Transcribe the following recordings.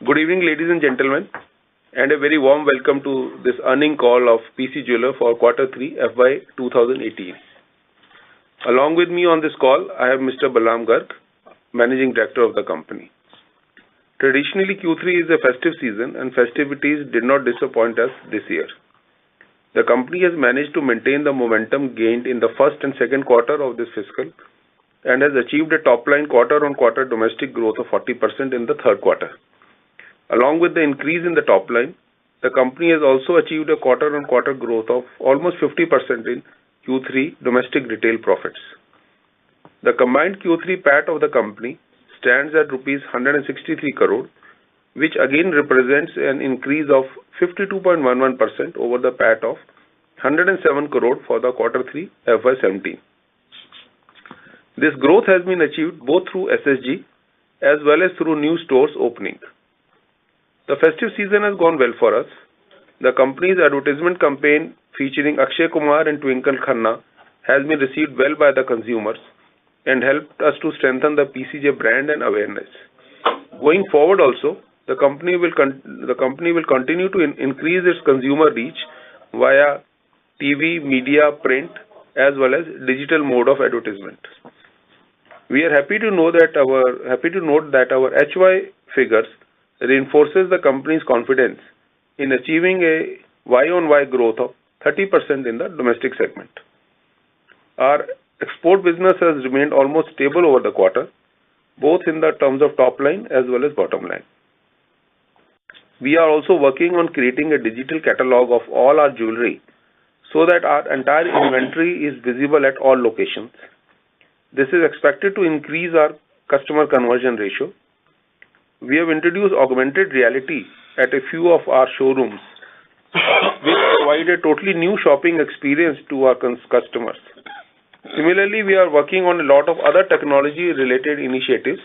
Good evening, ladies and gentlemen, and a very warm welcome to this earning call of PC Jeweler for Q3 FY 2018. Along with me on this call, I have Mr. Balam Garg, Managing Director of the company. Traditionally, Q3 is a festive season and festivities did not disappoint us this year. The company has managed to maintain the momentum gained in the first and second quarter of this fiscal and has achieved a top-line quarter-on-quarter domestic growth of 40% in the third quarter. Along with the increase in the top line, the company has also achieved a quarter-on-quarter growth of almost 50% in Q3 domestic retail profits. The combined Q3 PAT of the company stands at rupees 163 crore, which again represents an increase of 52.11% over the PAT of 107 crore for the Q3 FY17. This growth has been achieved both through SSG as well as through new stores opening. The festive season has gone well for us. The company's advertisement campaign featuring Akshay Kumar and Twinkle Khanna has been received well by the consumers and helped us to strengthen the PCJ brand and awareness. Going forward also, the company will continue to increase its consumer reach via TV, media, print, as well as digital mode of advertisement. We are happy to note that our HY figures reinforces the company's confidence in achieving a Y-on-Y growth of 30% in the domestic segment. Our export business has remained almost stable over the quarter, both in the terms of top line as well as bottom line. We are also working on creating a digital catalog of all our jewelry so that our entire inventory is visible at all locations. This is expected to increase our customer conversion ratio. We have introduced augmented reality at a few of our showrooms, which provide a totally new shopping experience to our customers. Similarly, we are working on a lot of other technology-related initiatives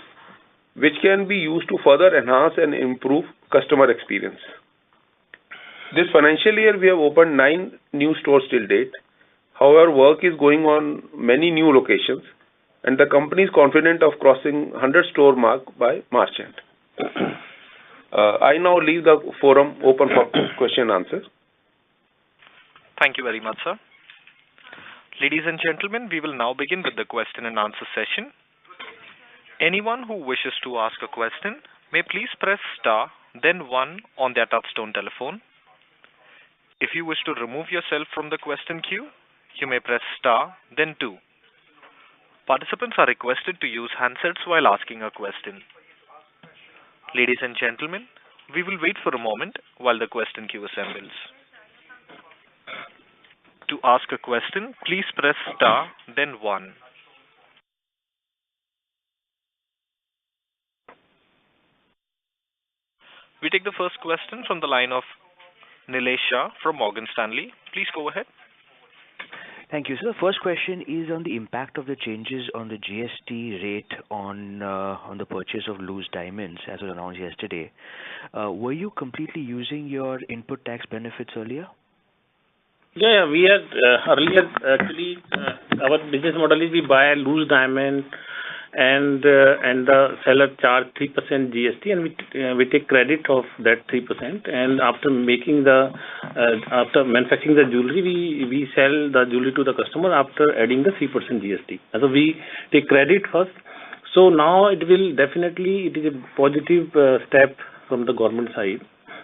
which can be used to further enhance and improve customer experience. This financial year, we have opened 9 new stores till date. However, work is going on many new locations, and the company is confident of crossing 100 store mark by March end. I now leave the forum open for question and answer. Thank you very much, sir. Ladies and gentlemen, we will now begin with the question and answer session. Anyone who wishes to ask a question may please press star, then 1 on their touchtone telephone. If you wish to remove yourself from the question queue, you may press star, then 2. Participants are requested to use handsets while asking a question. Ladies and gentlemen, we will wait for a moment while the question queue assembles. To ask a question, please press star, then 1. We take the first question from the line of Nilesh Shah from Morgan Stanley. Please go ahead. Thank you. So the first question is on the impact of the changes on the GST rate on the purchase of loose diamonds, as was announced yesterday. Were you completely using your input tax benefits earlier? Yeah, we had earlier actually our business model is we buy a loose diamond and the seller charge 3% GST and we take credit of that 3%, and after manufacturing the jewelry we sell the jewelry to the customer after adding the 3% GST. So we take credit first. So now it is a positive step from the government side.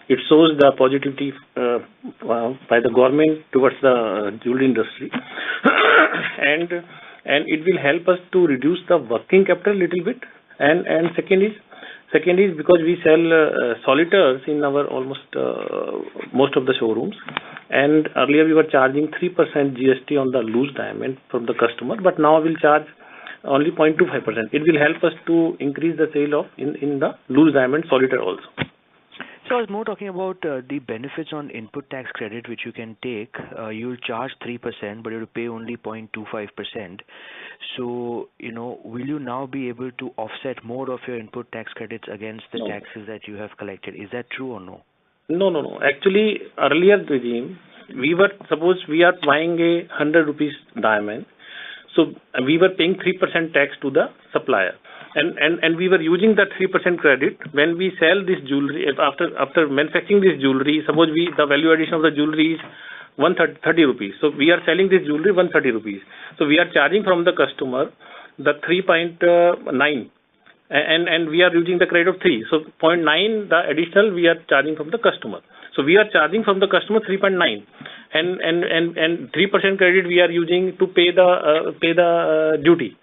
It shows the positivity by the government towards the jewelry industry and it will help us to reduce the working capital a little bit. And second is because we sell solitaires in our almost most of the showrooms, and earlier we were charging 3% GST on the loose diamond from the customer, but now we'll charge only 0.25%. It will help us to increase the sale of in the loose diamond solitaire also. So I was more talking about the benefits on input tax credit which you can take. You'll charge 3%, but you'll pay only 0.25%. So, will you now be able to offset more of your input tax credits against the taxes that you have collected? Is that true or no? No. Actually, earlier regime, suppose we are buying a 100 rupees diamond. So we were paying 3% tax to the supplier. and we were using that 3% credit when we sell this jewelry. After manufacturing this jewelry, suppose the value addition of the jewelry is 130 rupees. So we are selling this jewelry 130 rupees. So we are charging from the customer the 3.9, and we are using the credit of 3. So 0.9, the additional we are charging from the customer. So we are charging from the customer 3.9, and 3% credit we are using to pay the duty.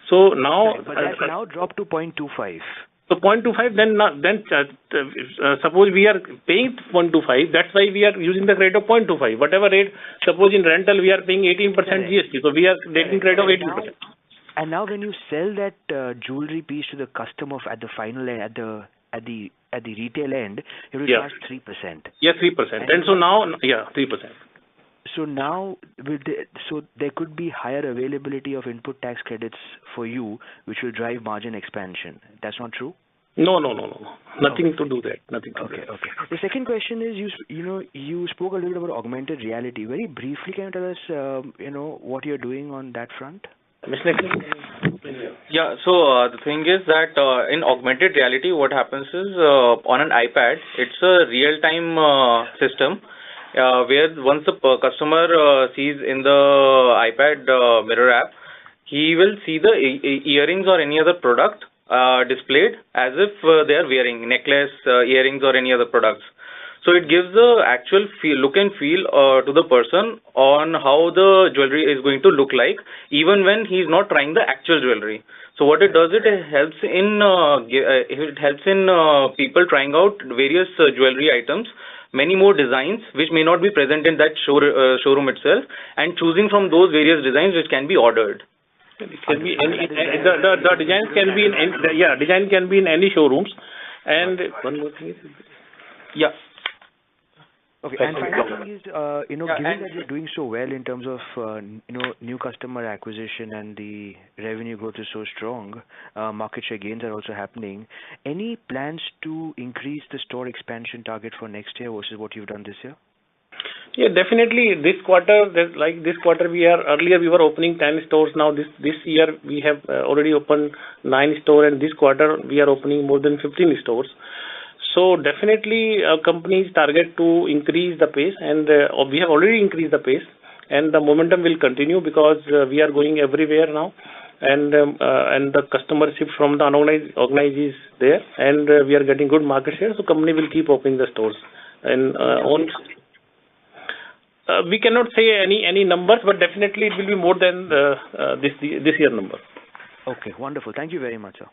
So now, but that's now dropped to 0.25. So 0.25, then suppose we are paying 0.25, that's why we are using the credit of 0.25. Whatever rate, suppose in rental we are paying 18% GST, so we are getting credit of 18%. And now when you sell that jewelry piece to the customer at the final end, at the retail end, you will charge 3%. Yeah, 3%. And so now, 3%. So now, there could be higher availability of input tax credits for you, which will drive margin expansion. That's not true? No. Nothing to do that. Nothing to do that. Okay. The second question is, you spoke a little bit about augmented reality. Very briefly, can you tell us, what you're doing on that front? Yeah, so the thing is that in augmented reality, what happens is on an iPad, it's a real-time system where once the customer sees in the iPad mirror app, he will see the earrings or any other product displayed as if they are wearing necklace, earrings or any other products. So it gives the actual look and feel to the person on how the jewelry is going to look like, even when he's not trying the actual jewelry. So what it does, it helps in people trying out various jewelry items, many more designs which may not be present in that showroom itself, and choosing from those various designs which can be ordered. It can be the designs can be design can be in any showrooms. And one more thing is Okay, and final thing is, given that you're doing so well in terms of, new customer acquisition and the revenue growth is so strong, market share gains are also happening. Any plans to increase the store expansion target for next year versus what you've done this year? Yeah, definitely. This quarter, earlier we were opening 10 stores. Now this year we have already opened 9 stores, and this quarter we are opening more than 15 stores. So definitely our company's target to increase the pace, and we have already increased the pace, and the momentum will continue because we are going everywhere now, and the customer shift from the unorganized is there, and we are getting good market share. So company will keep opening the stores, and we cannot say any numbers, but definitely it will be more than this year number. Okay, wonderful. Thank you very much, sir.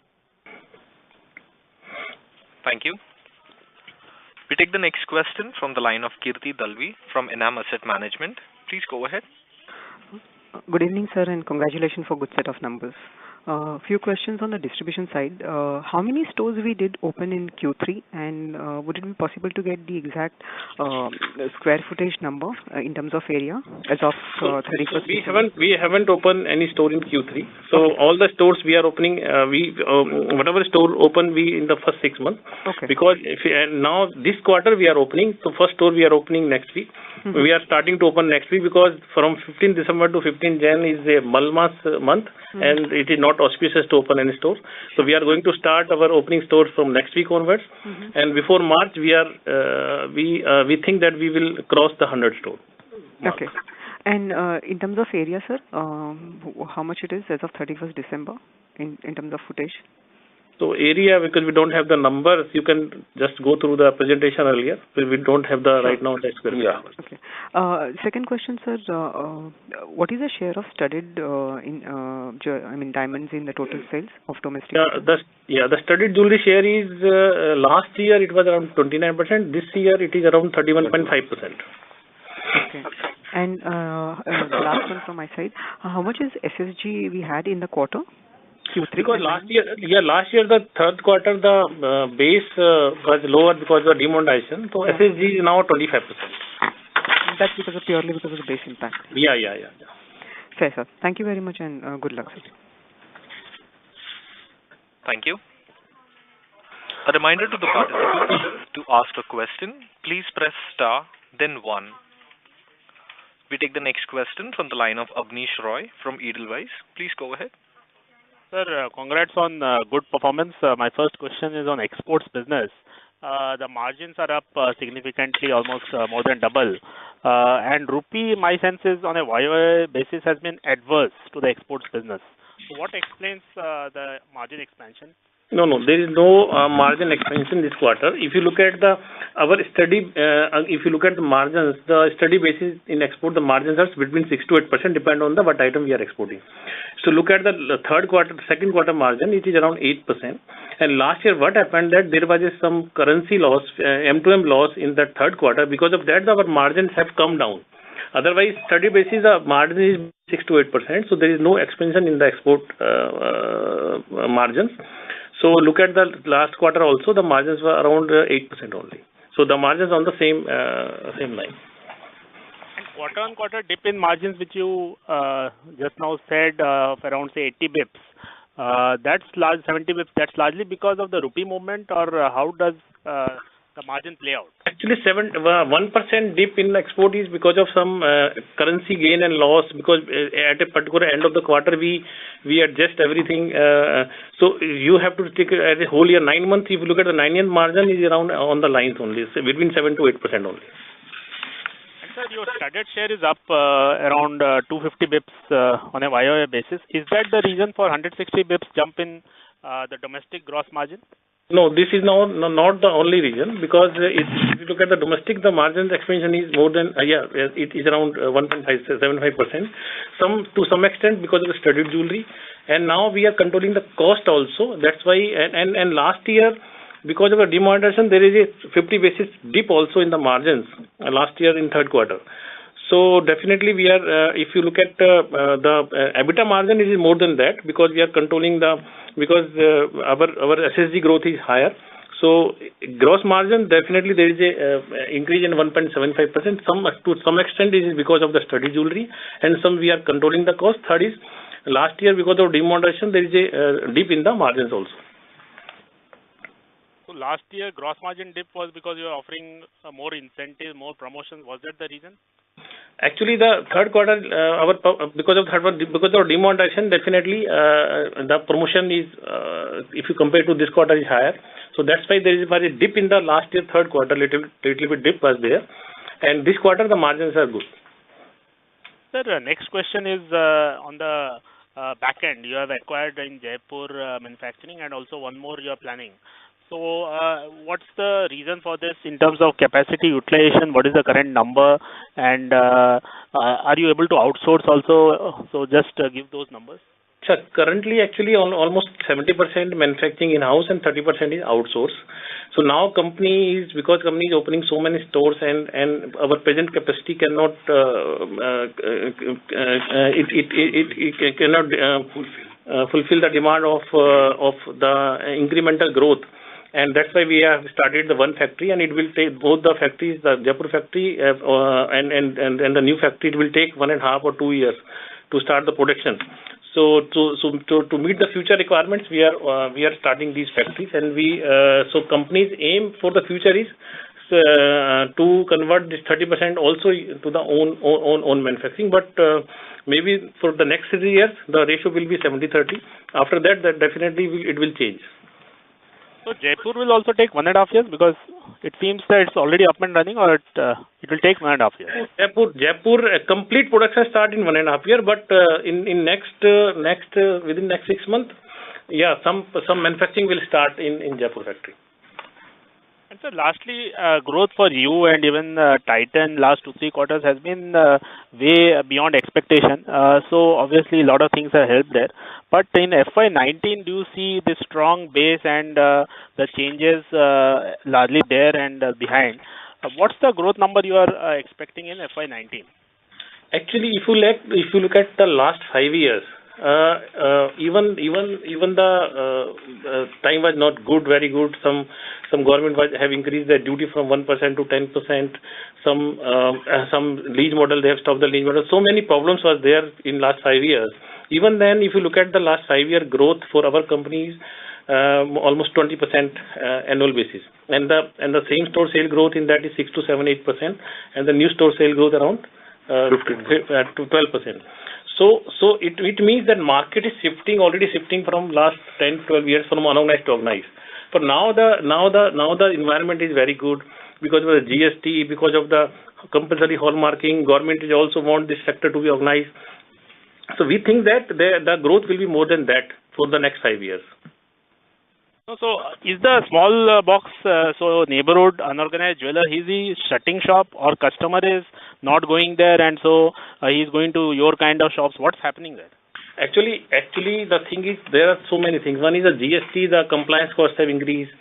Thank you. We take the next question from the line of Kirti Dalvi from Enam Asset Management. Please go ahead. Good evening, sir, and congratulations for good set of numbers. Few questions on the distribution side. How many stores we did open in Q3, and would it be possible to get the exact square footage number in terms of area as of 31st? We haven't opened any store in Q3. So all the stores we are opening, whatever store open we in the first 6 months. Okay. Because now this quarter we are opening, so first store we are opening next week. Mm-hmm. We are starting to open next week because from 15 December to 15 Jan is a Malmas month, and it is not auspicious to open any store. So we are going to start our opening stores from next week onwards, and before March we think that we will cross the 100 store. Okay. And in terms of area, sir, how much it is as of 31st December in terms of footage? So area, because we don't have the numbers, you can just go through the presentation earlier. We don't have the right now the square feet. Yeah. Okay. Second question, sir. What is the share of studded diamonds in the total sales of domestic? The studded jewelry share is last year it was around 29%. This year it is around 31.5%. Okay. And the last one from my side. How much is SSG we had in the quarter? Q3? Because last year the third quarter the base was lower because of demonetization. So SSG is now 25%. That's purely because of the base impact. Yeah. Fair, sir. Thank you very much, and good luck, sir. Thank you. A reminder to the participants to ask a question, please press star then 1. We take the next question from the line of Abneesh Roy from Edelweiss. Please go ahead. Sir, congrats on good performance. My first question is on exports business. The margins are up significantly, almost more than double. And rupee, my sense is on a YOY basis has been adverse to the exports business. So what explains the margin expansion? No, there is no margin expansion this quarter. If you look at our study, if you look at the margins, the study basis in export, the margins are between 6 to 8%, depend on what item we are exporting. So look at the second quarter margin, it is around 8%. And last year, what happened that there was some currency loss, M2M loss in the third quarter. Because of that, our margins have come down. Otherwise, study basis, the margin is 6 to 8%. So there is no expansion in the export margins. So look at the last quarter also, the margins were around 8% only. So the margins on the same line. And quarter on quarter dip in margins, which you just now said around say 80 bips. That's large 70 bips. That's largely because of the rupee movement, or how does the margin play out? Actually, 1% dip in export is because of some currency gain and loss, because at a particular end of the quarter, we adjust everything. So you have to take as a whole year, 9 months, if you look at the 9-month margin is around on the lines only, so between 7 to 8% only. And sir, your studded share is up around 250 bips on a YOY basis. Is that the reason for 160 bips jump in the domestic gross margin? No, this is not the only reason, because if you look at the domestic, the margin expansion is more than, it is around 1.75%. To some extent because of the studded jewelry. And now we are controlling the cost also. That's why, and last year, because of the demonetization, there is a 50 basis dip also in the margins last year in third quarter. So definitely we are, if you look at the EBITDA margin, it is more than that, because we are controlling because our SSG growth is higher. So gross margin, definitely there is a increase in 1.75%. To some extent it is because of the studded jewelry, and some we are controlling the cost. Third is last year because of demonetization, there is a dip in the margins also. So last year gross margin dip was because you are offering more incentives, more promotions. Was that the reason? Actually, the third quarter, because of demonetization, definitely the promotion is, if you compare to this quarter, is higher. So that's why there is a dip in the last year third quarter. Little bit dip was there, and this quarter the margins are good. Sir, next question is on the back end. You have acquired in Jaipur manufacturing, and also one more you are planning. So what's the reason for this in terms of capacity utilization? What is the current number? And are you able to outsource also? So just give those numbers. Sir, currently actually almost 70% manufacturing in-house and 30% is outsourced. So now because company is opening so many stores, and our present capacity cannot it cannot fulfill the demand of the incremental growth. And that's why we have started the one factory, and it will take both the factories, the Jaipur factory and the new factory. It will take 1.5 or 2 years to start the production. So to meet the future requirements, we are starting these factories, and so company's aim for the future is to convert this 30% also to the own manufacturing. But maybe for the next 3 years, the ratio will be 70-30. After that definitely it will change. So Jaipur will also take 1.5 years, because it seems that it's already up and running, or it will take 1.5 years. Jaipur complete production start in 1.5 years, but in within next 6 months, some manufacturing will start in Jaipur factory. And so lastly, growth for you and even Titan last 2-3 quarters has been way beyond expectation. So obviously a lot of things have helped there. But in FY19, do you see this strong base and the changes largely there and behind? What's the growth number you are expecting in FY19? Actually, if you look at the last 5 years, even the time was not good, very good. Some government have increased their duty from 1% to 10%. Some lease model, they have stopped the lease model. So many problems was there in last 5 years. Even then, if you look at the last 5-year growth for our companies, almost 20% annual basis, and the same store sale growth in that is 6 to 7, 8%, and the new store sale growth around 12%. So it means that market is already shifting from last 10, 12 years from unorganized to organized. But now the environment is very good because of the GST, because of the compulsory hallmarking. Government is also want this sector to be organized. So we think that the growth will be more than that for the next 5 years. So is the small box, so neighborhood unorganized jeweler, is he shutting shop or customer is not going there and so he is going to your kind of shops? What's happening there? Actually, the thing is there are so many things. One is the GST, the compliance costs have increased.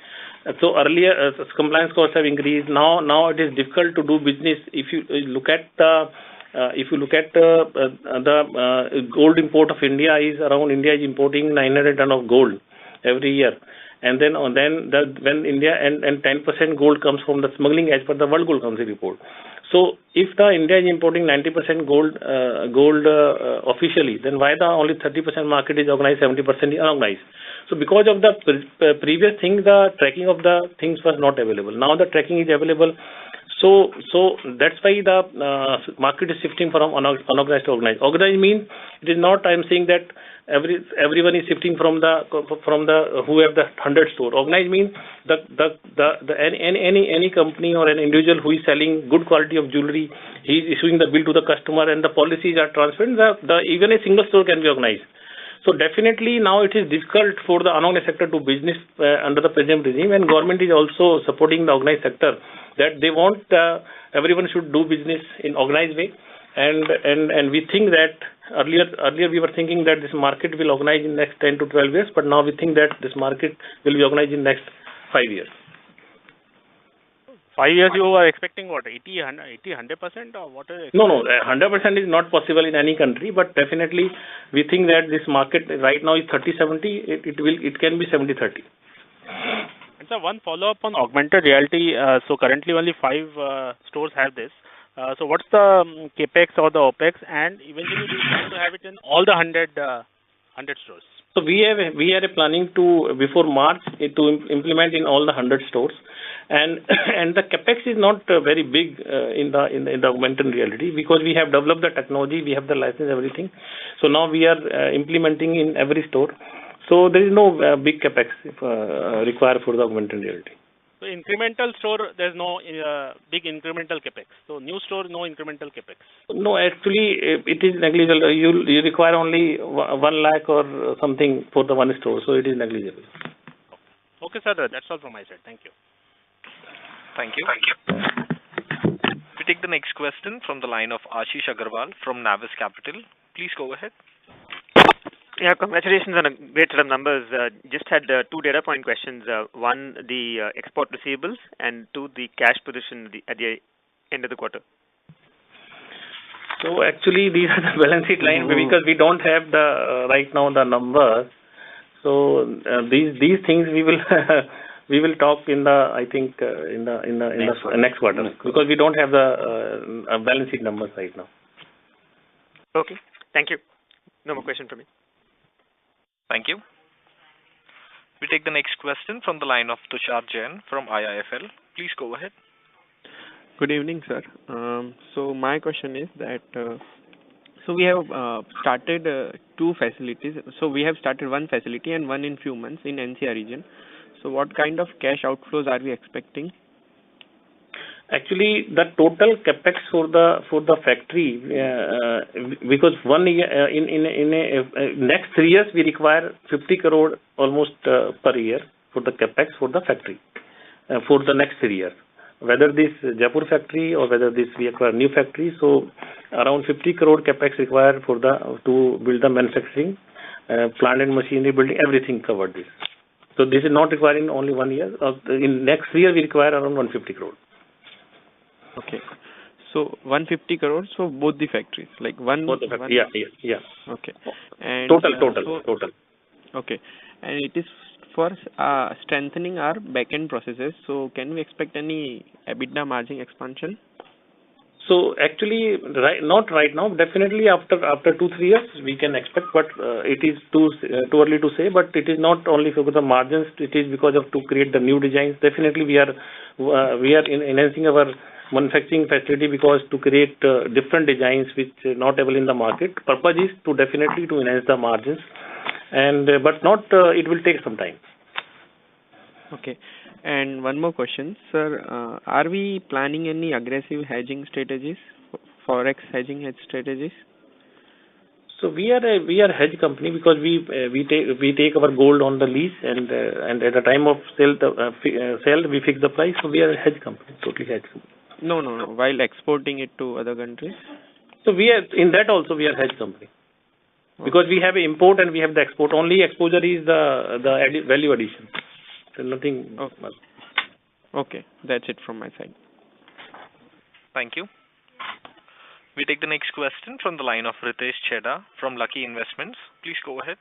So earlier compliance costs have increased. Now it is difficult to do business. If you look at the gold import of India is importing 900 ton of gold every year. And then when India and 10% gold comes from the smuggling as per the World Gold Council report. So if the India is importing 90% gold officially, then why the only 30% market is organized, 70% is unorganized? So because of the previous thing, the tracking of the things was not available. Now the tracking is available. So that's why the market is shifting from unorganized to organized. Organized means it is not. I am saying that everyone is shifting from the who have the 100 store. Organized means any company or an individual who is selling good quality of jewelry, he is issuing the bill to the customer and the policies are transparent. Even a single store can be organized. So definitely now it is difficult for the unorganized sector to business under the present regime, and government is also supporting the organized sector that they want everyone should do business in organized way, and we think that earlier we were thinking that this market will organize in next 10 to 12 years, but now we think that this market will be organized in next 5 years. 5 years you are expecting what, 100% or what? No, 100% is not possible in any country, but definitely we think that this market right now is 30-70, it can be 70-30. And so one follow-up on augmented reality. So currently only 5 stores have this. So what's the Capex or the OPEX, and eventually we plan to have it in all the 100 stores? So we are planning to before March to implement in all the 100 stores, and the Capex is not very big in the augmented reality because we have developed the technology, we have the license, everything. So now we are implementing in every store. So there is no big Capex required for the augmented reality. So incremental store, there's no big incremental Capex. So new store, no incremental Capex. No, actually it is negligible. You require only 1 lakh or something for the one store, so it is negligible. Okay, sir. That's all from my side. Thank you. Thank you. We take the next question from the line of Ashish Agarwal from Navis Capital. Please go ahead. Yeah, congratulations on a great set of numbers. Just had 2 data point questions. One, the export receivables, and 2, the cash position at the end of the quarter. So actually these are the balance sheet line because we don't have right now the numbers. So these things we will we will talk in the next quarter because we don't have the balance sheet numbers right now. Okay, thank you. No more question from me. Thank you. We take the next question from the line of Tushar Jain from IIFL. Please go ahead. Good evening, sir. So my question is that so we have started 2 facilities. So we have started 1 facility and 1 in few months in NCR region. So what kind of cash outflows are we expecting? Actually, the total Capex for the factory because 1 year in next 3 years we require 50 crore almost per year for the Capex for the factory for the next 3 years. Whether this Jaipur factory or whether this we acquire new factory, so around 50 crore Capex required for to build the manufacturing, plant and machinery building, everything covered this. So this is not required in only 1 year. In next 3 years we require around 150 crore. Okay, so 150 crores for both the factories, like one. Both the factories, yeah. Okay, and total. Okay, and it is for strengthening our back-end processes. So can we expect any EBITDA margin expansion? So actually, not right now. Definitely after 2-3 years we can expect, but it is too early to say. But it is not only for the margins. It is because of to create the new designs. Definitely we are enhancing our manufacturing facility because to create different designs which are not available in the market. Purpose is to definitely to enhance the margins, and but not it will take some time. Okay. And one more question, sir. Are we planning any aggressive hedging strategies, forex hedging strategies? So we are a hedge company because we take our gold on the lease, and at the time of sale we fix the price. So we are a hedge company, totally hedge company. No. While exporting it to other countries. So we are in that also we are hedge company, because we have import and we have the export. Only exposure is the value addition. So nothing. Okay, that's it from my side. Thank you. We take the next question from the line of Ritesh Chheda from Lucky Investments. Please go ahead.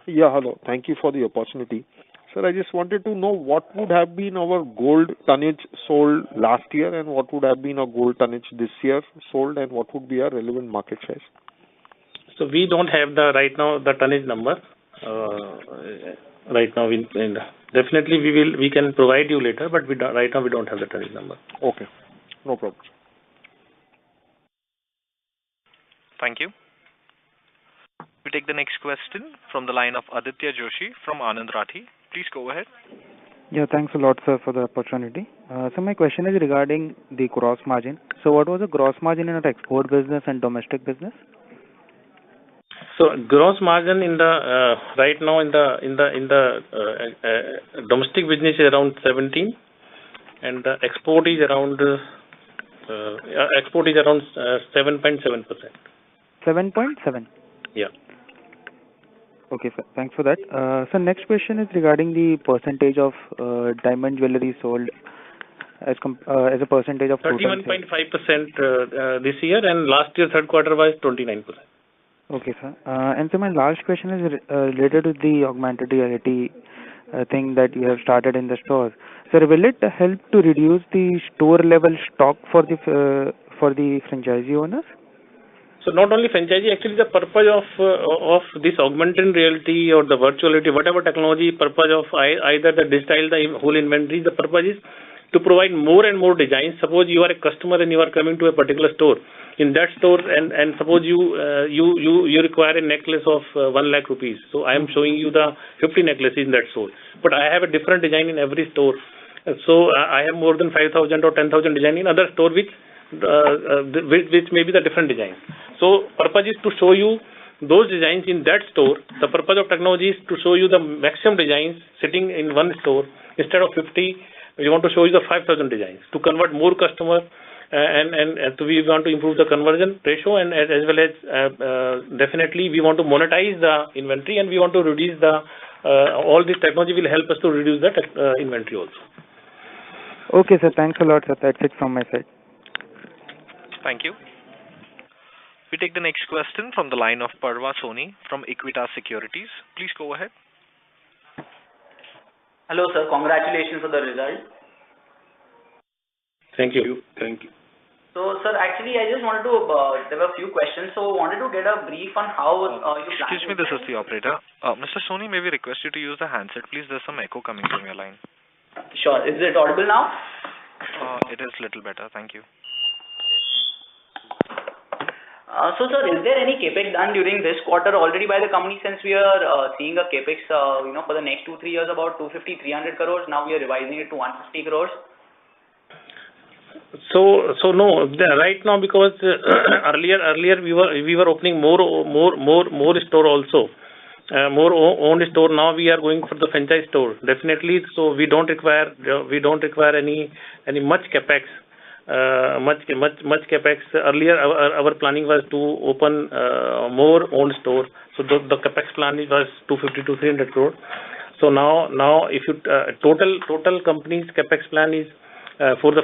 Yeah, hello. Thank you for the opportunity. Sir, I just wanted to know what would have been our gold tonnage sold last year and what would have been our gold tonnage this year sold, and what would be our relevant market size? So we don't have right now the tonnage number. Right now, definitely we can provide you later, but right now we don't have the tonnage number. Okay, no problem. Thank you. We take the next question from the line of Aditya Joshi from Anand Rathi. Please go ahead. Yeah, thanks a lot, sir, for the opportunity. So my question is regarding the gross margin. So what was the gross margin in our export business and domestic business? So gross margin in the right now in the domestic business is around 17, and the export is around 7.7%. 7.7. Yeah. Okay, sir. Thanks for that. So next question is regarding the percentage of diamond jewelry sold as a percentage of 31.5% this year, and last year third quarter was 29%. Okay, sir. And so my last question is related to the augmented reality thing that you have started in the store. Sir, will it help to reduce the store level stock for the franchisee owners? So not only franchisee, actually the purpose of this augmented reality or the virtual reality, whatever technology, purpose of either the digital, the whole inventory, the purpose is to provide more and more designs. Suppose you are a customer and you are coming to a particular store. In that store, and suppose you require a necklace of 1 lakh rupees. So I am showing you the 50 necklaces in that store. But I have a different design in every store. So I have more than 5,000 or 10,000 design in other store which may be the different design. So purpose is to show you those designs in that store. The purpose of technology is to show you the maximum designs sitting in one store. Instead of 50, we want to show you the 5,000 designs to convert more customers, and we want to improve the conversion ratio, and as well as definitely we want to monetize the inventory, and we want to reduce all this technology will help us to reduce the inventory also. Okay, sir. Thanks a lot, sir. That's it from my side. Thank you. We take the next question from the line of Parva Soni from Equitas Securities. Please go ahead. Hello, sir. Congratulations for the result. Thank you. Thank you. So, sir, actually, I just wanted to, there were a few questions. So, wanted to get a brief on how you plan. Excuse me, this is the operator. Mr. Soni, may we request you to use the handset, please? There's some echo coming from your line. Sure. Is it audible now? It is little better. Thank you. So, sir, is there any Capex done during this quarter already by the company, since we are seeing a Capex, for the next 2-3 years about 250-300 crores. Now we are revising it to 150 crores. So no, right now, because earlier we were opening more store also, more owned store. Now we are going for the franchise store definitely. So we don't require any much Capex. Much Capex. Earlier our planning was to open more owned store. So the Capex plan was 250 to 300 crore. So now if you total company's Capex plan is for the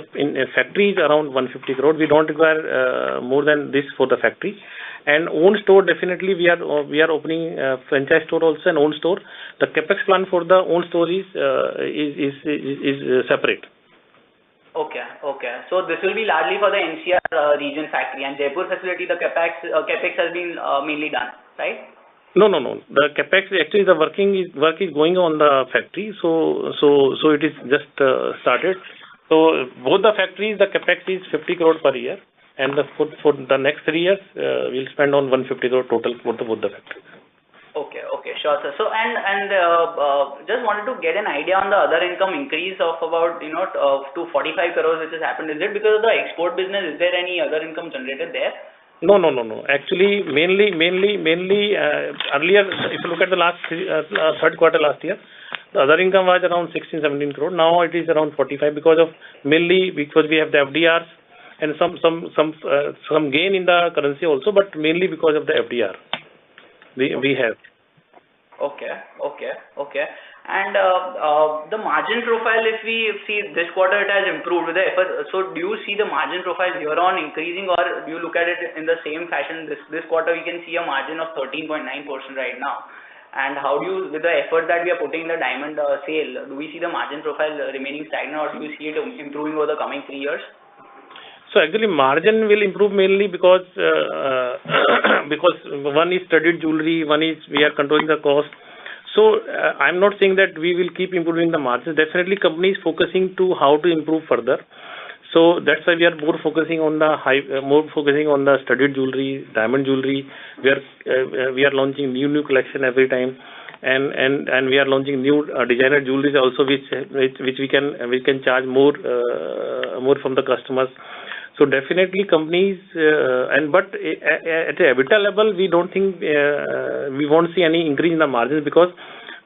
factory is around 150 crore. We don't require more than this for the factory. And own store, definitely we are opening franchise store also and own store. The Capex plan for the own store is separate. Okay. So this will be largely for the NCR region factory, and Jaipur facility. The Capex has been mainly done, right? No. The Capex, actually the work is going on the factory. So it is just started. So both the factories, the Capex is 50 crore per year, and for the next 3 years, we'll spend on 150 crore total for both the factories. Okay, sure, sir. So, just wanted to get an idea on the other income increase of about, to 45 crores, which has happened. Is it because of the export business? Is there any other income generated there? No. Actually, mainly, earlier, if you look at the last third quarter last year, the other income was around 16-17 crore. Now it is around 45 mainly because we have the FDRs and some gain in the currency also, but mainly because of the FDR we have. Okay. And the margin profile, if we see this quarter, it has improved with the effort. So do you see the margin profile here on increasing, or do you look at it in the same fashion? This quarter, we can see a margin of 13.9% right now. And how do you, with the effort that we are putting in the diamond sale, do we see the margin profile remaining stagnant, or do you see it improving over the coming 3 years? So actually, margin will improve mainly because one is studded jewelry, one is we are controlling the cost. So I'm not saying that we will keep improving the margins. Definitely, company is focusing to how to improve further. So that's why we are more focusing on the studded jewelry, diamond jewelry. We are launching new collection every time, and we are launching new designer jewelries also, which we can charge more from the customers. So definitely companies, but at a EBITDA level, we don't think we won't see any increase in the margins, because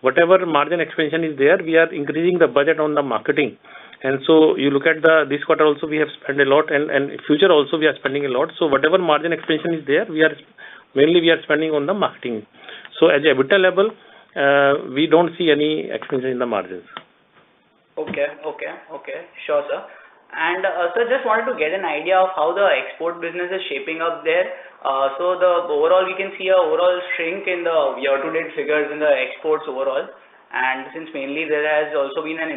whatever margin expansion is there, we are increasing the budget on the marketing. And so you look at this quarter also, we have spent a lot, and future also we are spending a lot. So whatever margin expansion is there, we are spending on the marketing. So at the EBITDA level, we don't see any expansion in the margins. Okay. Sure, sir. And sir, just wanted to get an idea of how the export business is shaping up there. So the overall, we can see a overall shrink in the year-to-date figures in the exports overall. And since mainly there has also been an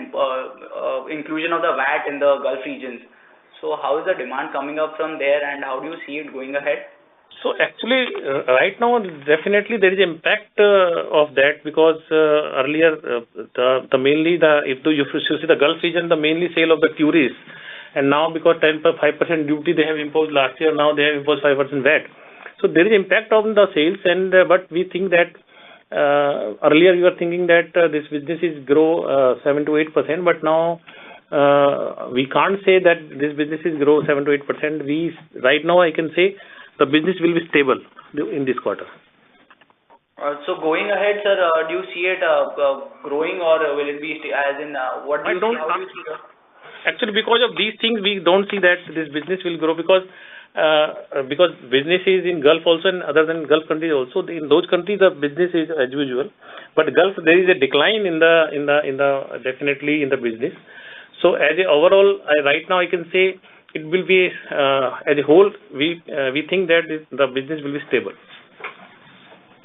inclusion of the VAT in the Gulf regions. So how is the demand coming up from there, and how do you see it going ahead? So actually, right now, definitely there is impact of that, because earlier, if you see the Gulf region, the mainly sale of the tourists, and now because 5% duty they have imposed last year, now they have imposed 5% VAT. So there is impact on the sales, but we think that earlier you were thinking that this business is grow 7 to 8%, but now we can't say that this business is grow 7 to 8%. Right now I can say the business will be stable in this quarter. So going ahead, sir, do you see it growing, or will it be as in what do you see? How do you see it? Actually, because of these things, we don't see that this business will grow, because business is in Gulf also, and other than Gulf countries also. In those countries, the business is as usual, but Gulf there is a decline in the definitely in the business. So as a overall, right now I can say it will be as a whole. We think that the business will be stable.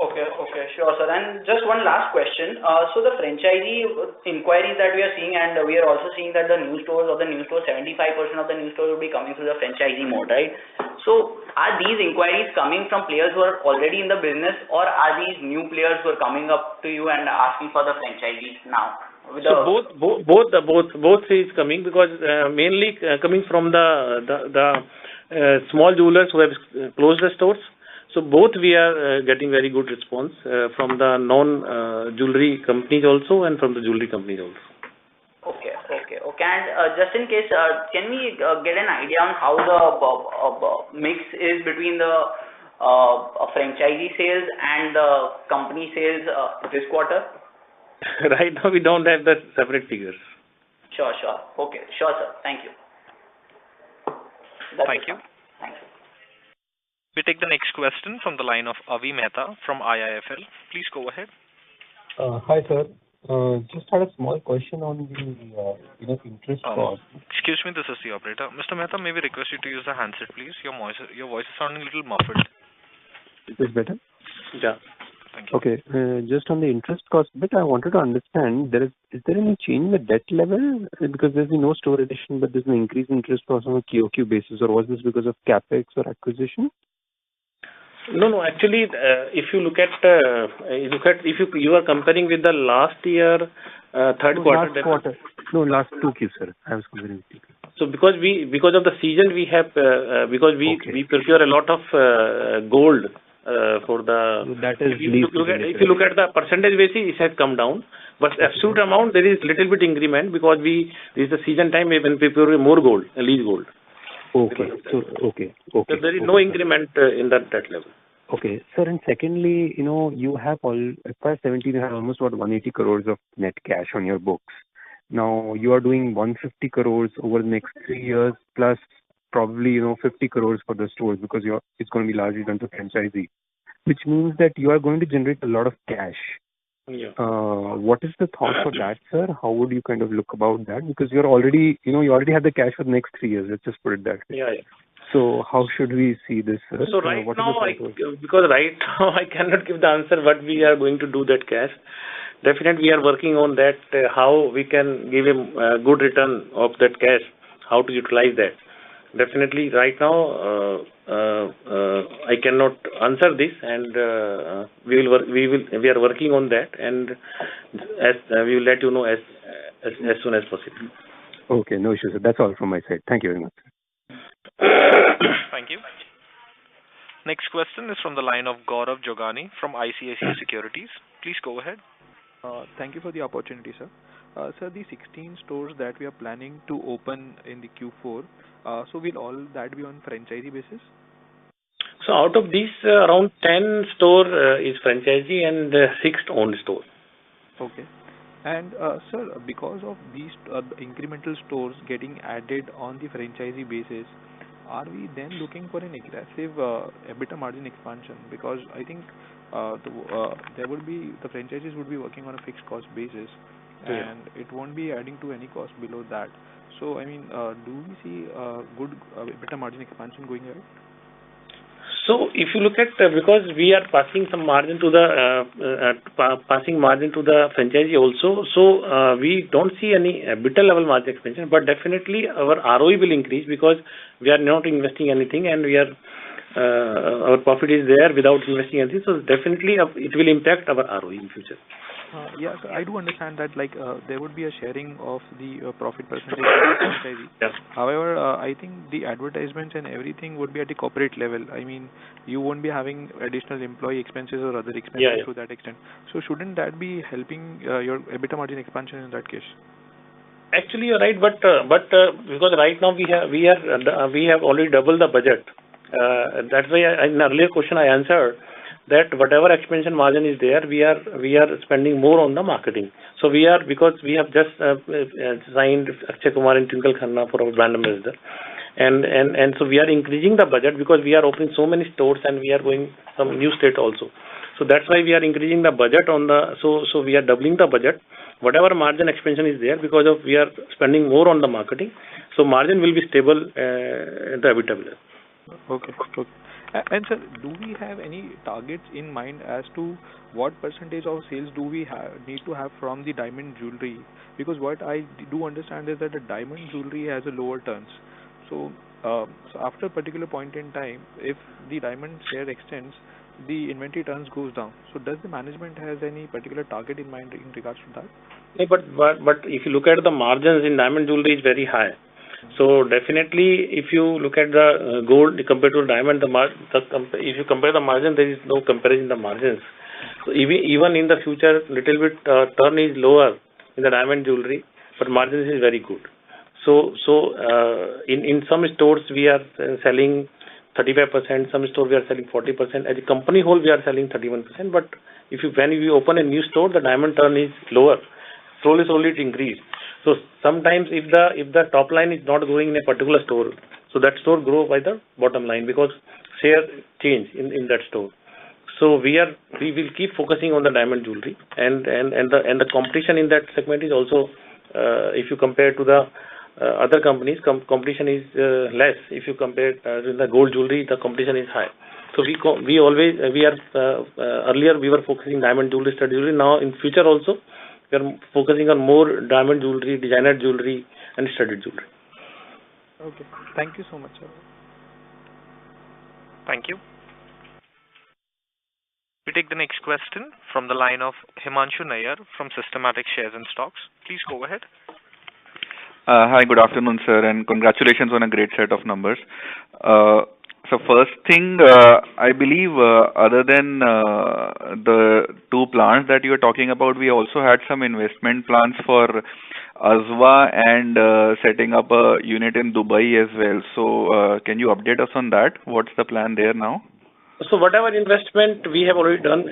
Okay, sure, sir. And just one last question. So the franchisee inquiries that we are seeing, and we are also seeing that the new stores, 75% of the new stores will be coming through the franchisee mode, right? So are these inquiries coming from players who are already in the business, or are these new players who are coming up to you and asking for the franchisees now? So both is coming, because mainly coming from the small jewelers who have closed the stores. So both we are getting very good response from the non-jewelry companies also, and from the jewelry companies also. Okay. And just in case, can we get an idea on how the mix is between the franchisee sales and the company sales this quarter? Right now, we don't have the separate figures. Sure. Okay. Sure, sir. Thank you. Thank you. We take the next question from the line of Avi Mehta from IIFL. Please go ahead. Hi, sir. Just had a small question on the interest cost. Excuse me, this is the operator. Mr. Mehta, may we request you to use the handset, please? Your voice is sounding a little muffled. Is this better? Yeah. Thank you. Okay. Just on the interest cost bit, I wanted to understand, is there any change in the debt level? Because there's been no store addition, but there's an increase in interest cost on a QOQ basis, or was this because of Capex or acquisition? No. Actually, if you look at, if you are comparing with the last year, third quarter. Last quarter. No, last 2Q, sir. I was comparing with 2Q. So because of the season we have because we procure a lot of gold for the. So that is if you look at the percentage basis, it has come down, but absolute amount there is little bit increment because this is the season time when we procure more gold, lease gold. Okay. So So there is no increment in that level. Okay, sir. And secondly, you have FY17, you have almost about 180 crores of net cash on your books. Now you are doing 150 crores over the next 3 years, plus probably 50 crores for the stores because it's going to be largely done to franchisee, which means that you are going to generate a lot of cash. Yeah. What is the thought for that, sir? How would you kind of look about that? Because you're already, you already have the cash for the next 3 years. Let's just put it that way. Yeah. So how should we see this, sir? So because right now I cannot give the answer what we are going to do that cash. Definitely we are working on that, how we can give a good return of that cash, how to utilize that. Definitely right now I cannot answer this, and we are working on that, and as we will let you know as soon as possible. Okay, no issues, sir. That's all from my side. Thank you very much. Thank you. Next question is from the line of Gaurav Jogani from ICICI Securities. Please go ahead. Thank you for the opportunity, sir. Sir, the 16 stores that we are planning to open in the Q4, so will all that be on franchisee basis? So out of these, around 10 store is franchisee and 6 owned store. Okay. And sir, because of these incremental stores getting added on the franchisee basis, are we then looking for an aggressive EBITDA margin expansion? Because I think the franchises would be working on a fixed cost basis, and it won't be adding to any cost below that. So I mean, do we see good EBITDA margin expansion going ahead? So if you look at because we are passing some margin to the franchisee also, so we don't see any EBITDA level margin expansion, but definitely our ROE will increase because we are not investing anything, and we are our profit is there without investing anything. So definitely it will impact our ROE in future. Yes, I do understand that there would be a sharing of the profit percentage with the franchisee. Yes. However, I think the advertisements and everything would be at the corporate level. I mean, you won't be having additional employee expenses or other expenses to that extent. So shouldn't that be helping your EBITDA margin expansion in that case? Actually, you're right, but because right now we have already doubled the budget. That's why in earlier question I answered that whatever expansion margin is there, we are spending more on the marketing. So because we have just signed Akshay Kumar and Twinkle Khanna for our brand ambassador, and so we are increasing the budget because we are opening so many stores and we are going some new state also. So that's why we are increasing the budget so we are doubling the budget. Whatever margin expansion is there because of we are spending more on the marketing, so margin will be stable at the EBITDA level. Okay. And sir, do we have any targets in mind as to what percentage of sales do we need to have from the diamond jewelry? Because what I do understand is that the diamond jewelry has a lower turns. So after a particular point in time, if the diamond share extends, the inventory turns goes down. So does the management has any particular target in mind in regards to that? Yeah, but if you look at the margins in diamond jewelry is very high. So definitely, if you look at the gold compared to diamond, if you compare the margin, there is no comparison in the margins. So even in the future, little bit turn is lower in the diamond jewelry, but margins is very good. So in some stores we are selling 35%, some store we are selling 40%. As a company whole, we are selling 31%. But when we open a new store, the diamond turn is lower. Slowly it increase. So sometimes if the top line is not growing in a particular store, so that store grow by the bottom line because share change in that store. So we will keep focusing on the diamond jewelry and the competition in that segment is also if you compare to the other companies, competition is less. If you compare with the gold jewelry, the competition is high. So earlier we were focusing diamond jewelry, stud jewelry. Now in future also we are focusing on more diamond jewelry, designer jewelry, and studded jewelry. Okay. Thank you so much, sir. Thank you. We take the next question from the line of Himanshu Nayyar from Systematic Shares and Stocks. Please go ahead. Hi, good afternoon, sir, and congratulations on a great set of numbers. So first thing, I believe, other than the two plants that you are talking about, we also had some investment plans for Azwa and setting up a unit in Dubai as well. So can you update us on that? What's the plan there now? So whatever investment we have already done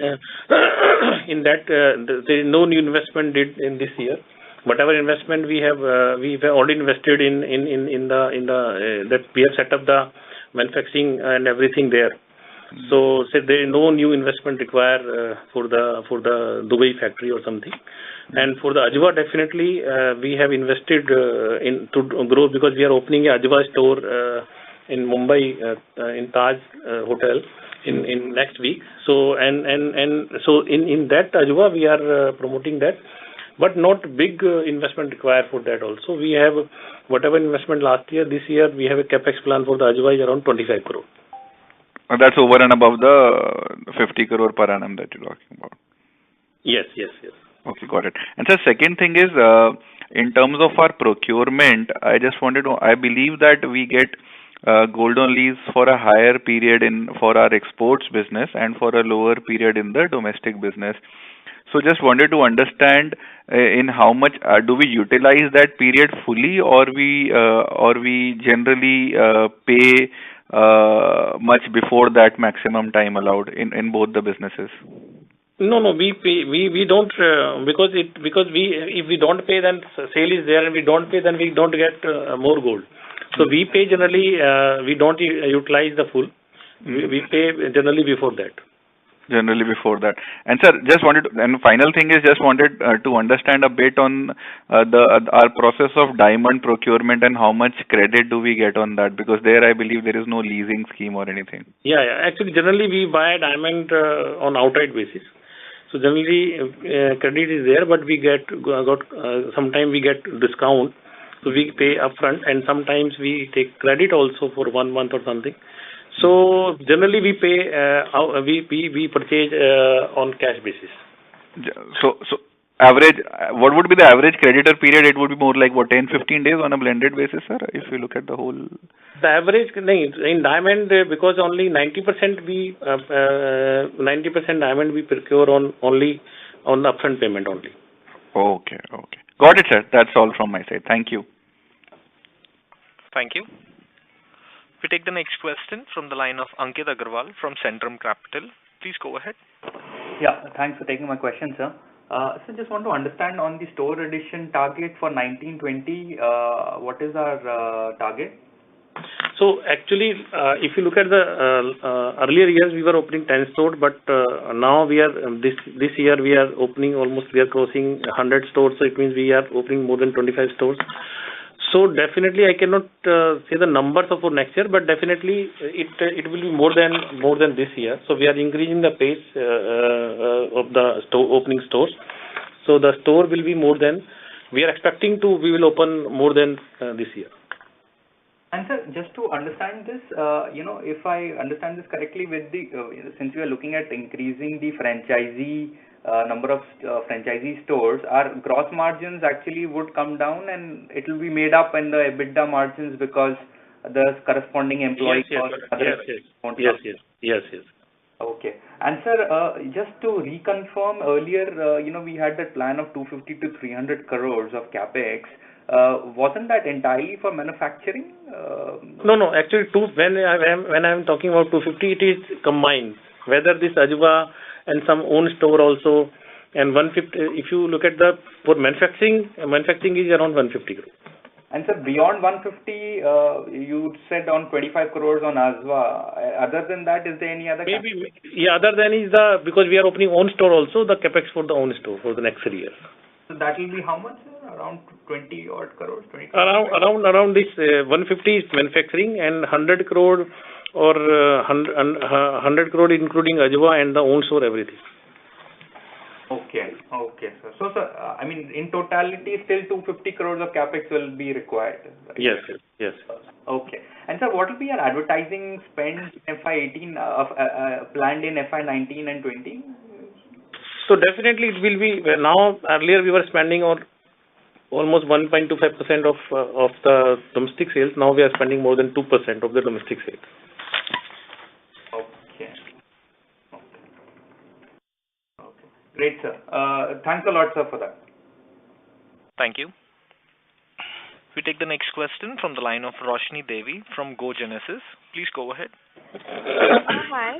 in that, there is no new investment did in this year. Whatever investment we have already invested in the that we have set up the manufacturing and everything there. So there is no new investment required for the Dubai factory or something. And for the Ajwa, definitely we have invested in to grow, because we are opening a Ajwa store in Mumbai in Taj Hotel in next week. So so in that Ajwa we are promoting that, but not big investment required for that also. We have whatever investment last year, this year we have a Capex plan for the Ajwa is around 25 crore. That's over and above the 50 crore per annum that you're talking about. Yes. Okay, got it. And so second thing is, in terms of our procurement, I just wanted to, I believe that we get gold on lease for a higher period for our exports business and for a lower period in the domestic business. So just wanted to understand in how much do we utilize that period fully, or we generally pay much before that maximum time allowed in both the businesses? No, we pay. We don't because if we don't pay, then sale is there, and we don't pay, then we don't get more gold. So we pay generally. We don't utilize the full. We pay generally before that. Generally before that. And sir, just wanted to, and final thing is just wanted to understand a bit on our process of diamond procurement and how much credit do we get on that, because there I believe there is no leasing scheme or anything. Yeah. Actually, generally we buy diamond on outright basis. So generally credit is there, but we sometimes we get discount. So we pay upfront, and sometimes we take credit also for 1 month or something. So generally we pay, we purchase on cash basis. So average, what would be the average creditor period? It would be more like 10-15 days on a blended basis, sir, if you look at the whole. The average in diamond, because only 90% diamond we procure only on the upfront payment only. Okay. Got it, sir. That's all from my side. Thank you. Thank you. We take the next question from the line of Ankit Agarwal from Centrum Capital. Please go ahead. Yeah, thanks for taking my question, sir. So just want to understand on the store addition target for 19-20, what is our target? So actually, if you look at the earlier years, we were opening 10 stores, but now we are this year we are opening we are crossing 100 stores. So it means we are opening more than 25 stores. So definitely, I cannot say the numbers for next year, but definitely it will be more than this year. So we are increasing the pace of the opening stores. So the store will be more than we are expecting to. We will open more than this year. And sir, just to understand this, if I understand this correctly, with since we are looking at increasing the franchisee number of franchisee stores, our gross margins actually would come down, and it will be made up in the EBITDA margins because the corresponding employee cost. Yes. Okay. And sir, just to reconfirm, earlier, we had that plan of 250 to 300 crores of Capex. Wasn't that entirely for manufacturing? No. Actually, when I am talking about 250, it is combined. Whether this Ajwa and some own store also, and 150. If you look at for manufacturing is around 150 crores. And sir, beyond 150, you said on 25 crores on Azwa. Other than that, is there any other? Maybe, yeah. Other than is because we are opening own store also, the Capex for the own store for the next 3 years. So that will be how much, sir? Around 20 odd crores? 20 around this 150 is manufacturing, and 100 crore or 100 crore including Ajwa and the own store, everything. Okay, sir. So, sir, I mean, in totality, still 250 crores of Capex will be required. Right? Yes. Okay. And sir, what will be your advertising spend in FY18 planned in FY19 and 20? So definitely it will be, now earlier we were spending on almost 1.25% of the domestic sales. Now we are spending more than 2% of the domestic sales. Okay. Great, sir. Thanks a lot, sir, for that. Thank you. We take the next question from the line of Roshni Devi from Go Genesis. Please go ahead. Hi.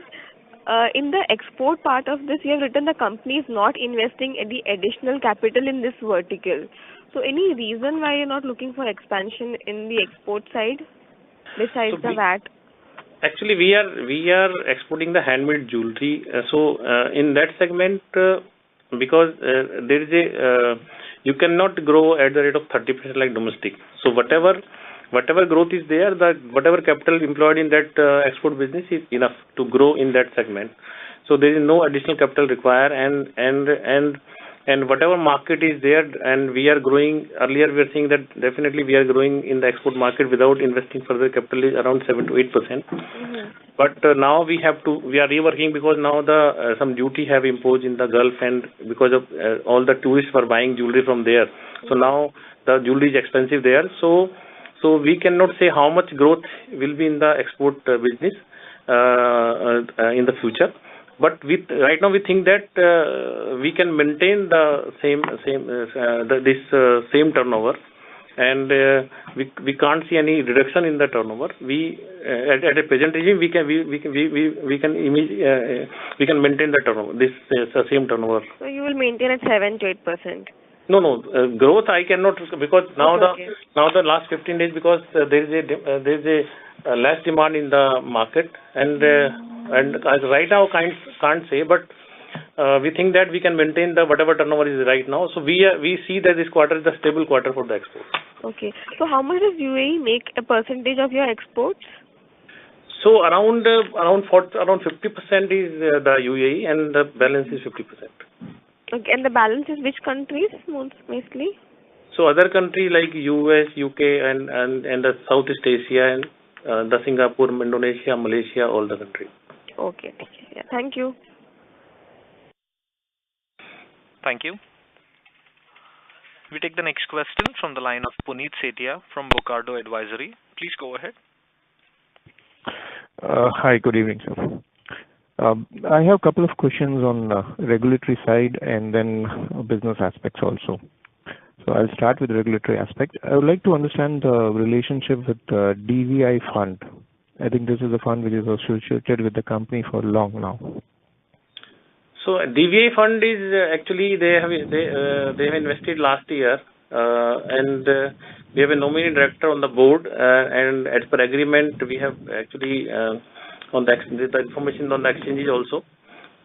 In the export part of this, you have written the company is not investing any additional capital in this vertical. So any reason why you're not looking for expansion in the export side besides the VAT? Actually, we are exporting the handmade jewelry. In that segment, because there is you cannot grow at the rate of 30% like domestic. So whatever growth is there, whatever capital employed in that export business is enough to grow in that segment. So there is no additional capital required, and whatever market is there, and we are growing. Earlier we were saying that definitely we are growing in the export market without investing further capital is around 7 to 8%. But now we are reworking because now some duty have imposed in the Gulf, and because of all the tourists were buying jewelry from there. So now the jewelry is expensive there. So we cannot say how much growth will be in the export business in the future. But right now we think that we can maintain the same turnover, and we can't see any reduction in the turnover. At a present regime we can maintain the turnover, this same turnover. So you will maintain at 7 to 8%. No, growth I cannot, because now the last 15 days, because there is a less demand in the market, and right now can't say, but we think that we can maintain the whatever turnover is right now. So we see that this quarter is a stable quarter for the export. Okay. So how much does UAE make a percentage of your exports? So around 50% is the UAE, and the balance is 50%. Okay, and the balance is which countries mostly? So other countries like US, UK, and the Southeast Asia, and the Singapore, Indonesia, Malaysia, all the countries. Okay. Yeah, thank you. Thank you. We take the next question from the line of Puneet Setia from Bocardo Advisory. Please go ahead. Hi, good evening, sir. I have a couple of questions on regulatory side and then business aspects also. So I'll start with the regulatory aspect. I would like to understand the relationship with the DVI fund. I think this is a fund which is associated with the company for long now. So DVI fund is actually they have invested last year, and we have a nominee director on the board, and as per agreement we have actually on the information on the exchanges also,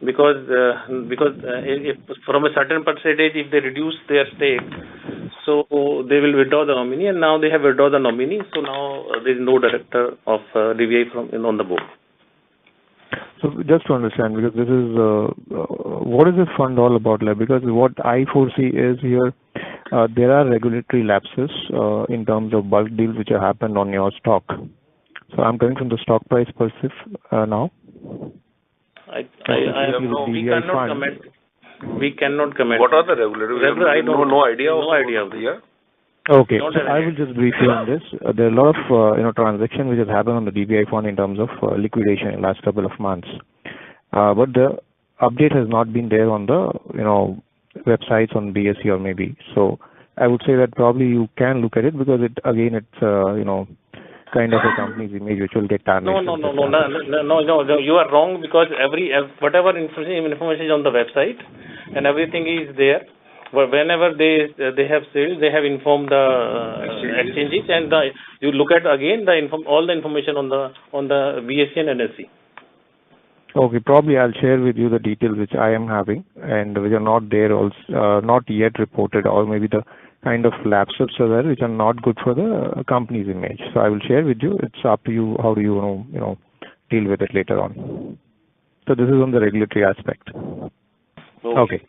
because if from a certain percentage if they reduce their stake, so they will withdraw the nominee, and now they have withdrawn the nominee, so now there is no director of DVI on the board. So just to understand, because this is what is this fund all about? Like, because what I foresee is here there are regulatory lapses in terms of bulk deals which have happened on your stock. So I'm coming from the stock price perspective now. We cannot comment. We cannot comment. What are the regulatory? I don't no idea of the year. Okay, so I will just brief you on this. There are a lot of transaction which has happened on the DBI fund in terms of liquidation in the last couple of months, but the update has not been there on the websites on BSE or maybe. So I would say that probably you can look at it, because it's kind of a company's image which will get tarnished. No, you are wrong, because whatever information is on the website and everything is there. Whenever they have sales, they have informed the exchanges, and you look at again all the information on the BSE and NSE. Okay, probably I'll share with you the details which I am having and which are not there, also not yet reported, or maybe the kind of lapses are there which are not good for the company's image. So I will share with you. It's up to you. How do you deal with it later on? So this is on the regulatory aspect. Okay.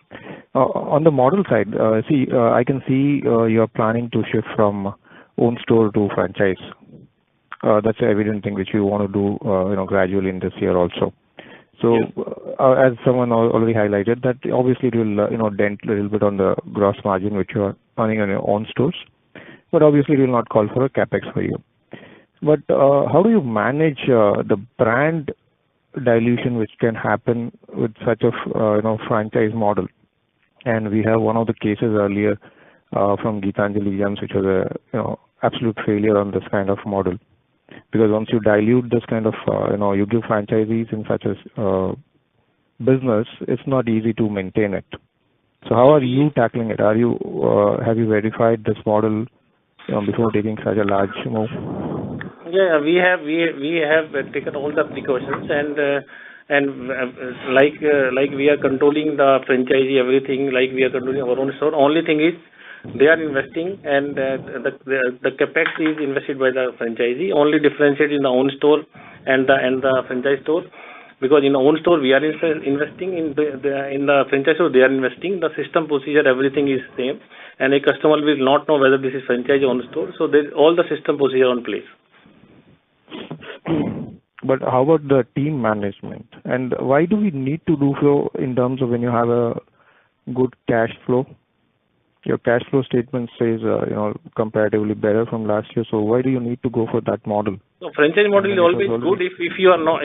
On the model side, I can see you're planning to shift from own store to franchise. That's an evident thing which you want to do, gradually in this year also. So, as someone already highlighted, that obviously it will, dent a little bit on the gross margin which you are running on your own stores. But obviously, it will not call for a Capex for you. But how do you manage the brand dilution which can happen with such a franchise model? And we have one of the cases earlier from Gitanjali Gems, which was a absolute failure on this kind of model. Because once you dilute this kind of you give franchisees in such a business, it's not easy to maintain it. So how are you tackling it? Have you verified this model before taking such a large move? Yeah, we have taken all the precautions, and like we are controlling the franchisee, everything, like we are controlling our own store. Only thing is they are investing, and the Capex is invested by the franchisee. Only differentiate in the own store and the franchise store, because in the own store we are investing, in the franchise store they are investing. The system, procedure, everything is same, and a customer will not know whether this is franchise or own store. So all the system procedure on place. But how about the team management? And why do we need to do so in terms of when you have a good cash flow? Your cash flow statement says, comparatively better from last year. So why do you need to go for that model? So franchise model is always good if you are not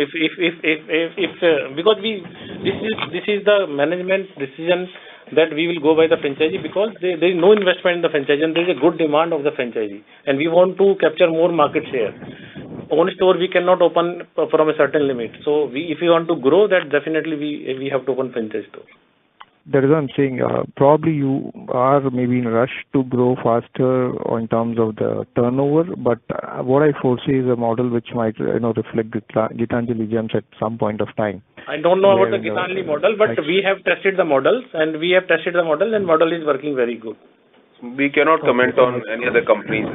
because this is the management decision that we will go by the franchisee, because there is no investment in the franchisee and there is a good demand of the franchisee, and we want to capture more market share. Own store we cannot open from a certain limit. So if we want to grow, that definitely we have to open franchise store. That is what I'm saying. Probably you are maybe in a rush to grow faster in terms of the turnover, but what I foresee is a model which might reflect Gitanjali Gems at some point of time. I don't know about the Gitanjali model, but we have tested the models, and model is working very good. We cannot comment on any other companies.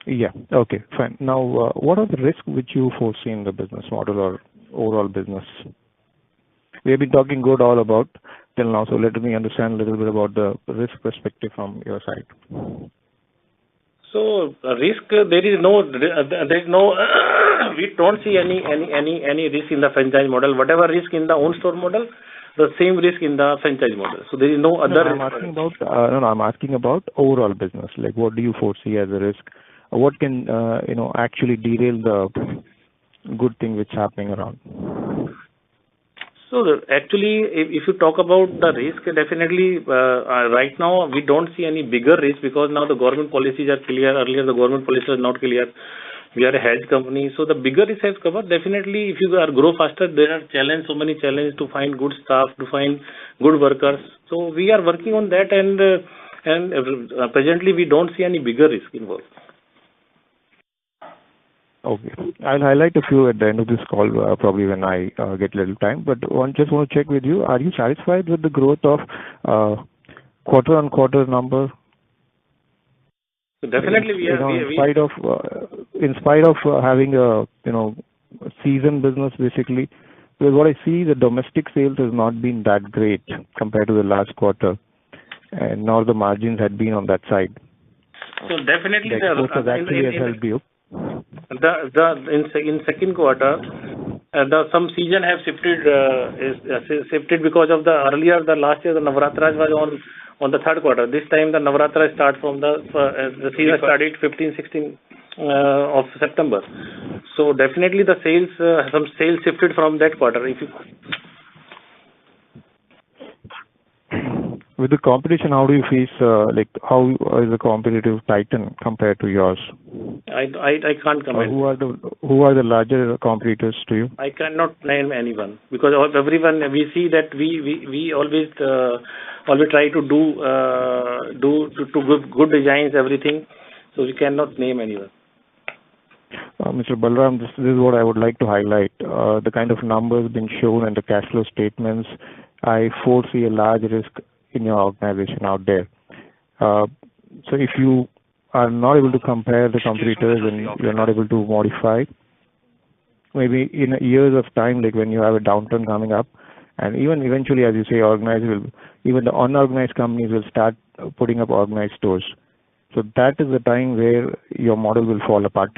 Yeah. Okay. Fine. Now, what are the risks which you foresee in the business model or overall business? We have been talking good all about till now, so let me understand a little bit about the risk perspective from your side. So risk, there is no we don't see any risk in the franchise model. Whatever risk in the own store model, the same risk in the franchise model. So there is no other. I'm asking about overall business. Like, what do you foresee as a risk? What can actually derail the good thing which is happening around? So actually, if you talk about the risk, definitely right now we don't see any bigger risk, because now the government policies are clear. Earlier the government policies are not clear. We are a hedge company, so the bigger risk has covered. Definitely, if you grow faster, there are so many challenges to find good staff, to find good workers. So we are working on that, and presently we don't see any bigger risk involved. Okay. I'll highlight a few at the end of this call, probably when I get a little time. But just want to check with you, are you satisfied with the growth of quarter-on-quarter number? So definitely we are. In spite of having a season business basically, because what I see, the domestic sales has not been that great compared to the last quarter, and nor the margins had been on that side. So definitely the exports has actually helped you. In second quarter, some season have shifted because of the last year the Navratras was on the third quarter. This time the Navratra start from the season started 15-16 of September. So definitely the some sales shifted from that quarter. With the competition, how do you face, how is the competitive Titan compared to yours? I can't comment. Who are the larger competitors to you? I cannot name anyone, because everyone, we see that we always try to do good designs, everything. So we cannot name anyone. Mr. Balram, this is what I would like to highlight. The kind of numbers being shown in the cash flow statements, I foresee a large risk in your organization out there. So if you are not able to compare the competitors and you're not able to modify, maybe in years of time, like when you have a downturn coming up, and even eventually, as you say, even the unorganized companies will start putting up organized stores. So that is the time where your model will fall apart.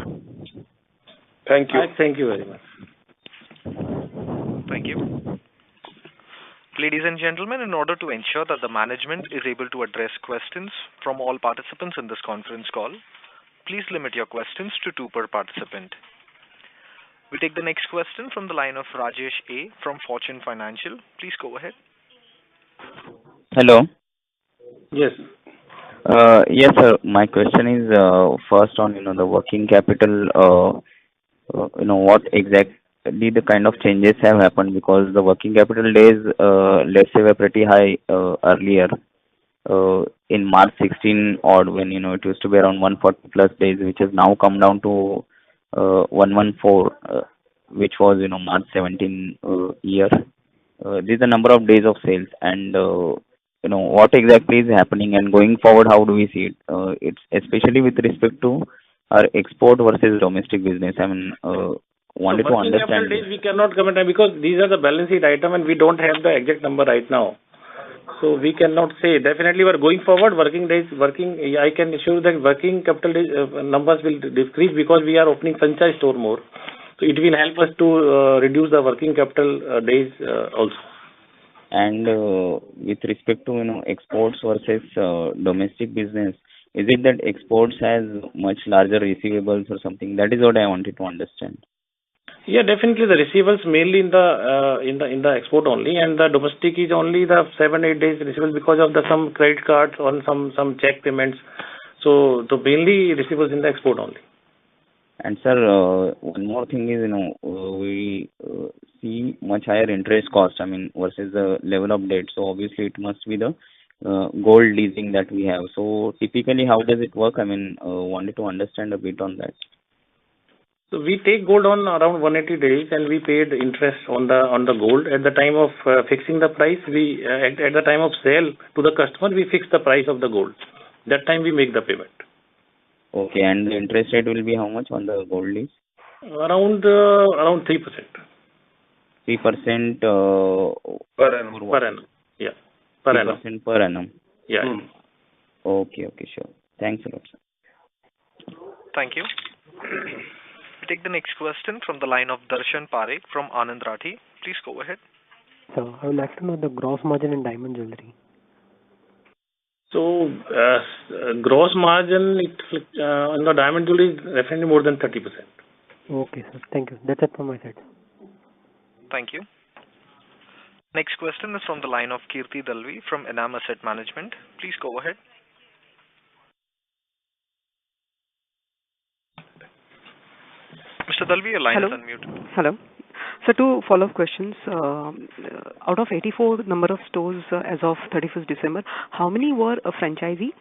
Thank you. Thank you very much. Thank you. Ladies and gentlemen, in order to ensure that the management is able to address questions from all participants in this conference call, please limit your questions to 2 per participant. We take the next question from the line of Rajesh A. from Fortune Financial. Please go ahead. Hello. Yes. Yes, sir. My question is first on the working capital. What exactly the kind of changes have happened, because the working capital days, let's say, were pretty high earlier in March 16 odd, when it used to be around 140 plus days, which has now come down to 114, which was March 17 year. This is the number of days of sales, and what exactly is happening, and going forward, how do we see it? It's especially with respect to our export versus domestic business. I mean, wanted to understand. Capital days we cannot comment on, because these are the balance sheet item and we don't have the exact number right now. So we cannot say. Definitely, we're going forward. I can assure that working capital days, numbers will decrease, because we are opening franchise store more. So it will help us to reduce the working capital days also. And with respect to exports versus domestic business, is it that exports has much larger receivables or something? That is what I wanted to understand. Yeah, definitely the receivables mainly in the export only, and the domestic is only the 7-8 days receivables because of some credit cards or some check payments. So mainly receivables in the export only. And sir, one more thing is, we see much higher interest cost, versus the level of debt. So obviously it must be the gold leasing that we have. So typically, how does it work? Wanted to understand a bit on that. So we take gold on around 180 days, and we paid interest on the gold at the time of fixing the price. We at the time of sale to the customer, we fix the price of the gold. That time we make the payment. Okay, and the interest rate will be how much on the gold lease? Around 3%. 3% per annum. Per annum. Yeah. Per 3% annum. per annum. Yeah. Okay, sure. Thanks a lot, sir. Thank you. We take the next question from the line of Darshan Parekh from Anand Rathi. Please go ahead. So I would like to know the gross margin in diamond jewelry. So gross margin in the diamond jewelry is definitely more than 30%. Okay, sir. Thank you. That's it from my side. Thank you. Next question is from the line of Kirti Dalvi from Enam Asset Management. Please go ahead. Mr. Dalvi, your line is unmuted. Hello. So 2 follow-up questions. Out of 84 number of stores as of 31st December, how many were a franchisee?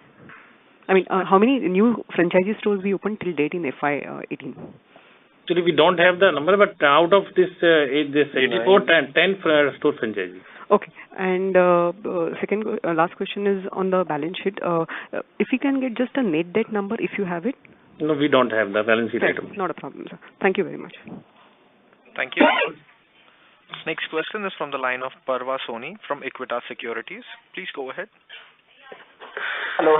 How many new franchisee stores we opened till date in FY18? Actually, we don't have the number, but out of this 84, 10 store franchisees. Okay. And last question is on the balance sheet. If you can get just a net debt number, if you have it. No, we don't have the balance sheet item. Not a problem, sir. Thank you very much. Thank you. Next question is from the line of Parva Soni from Equitas Securities. Please go ahead. Hello,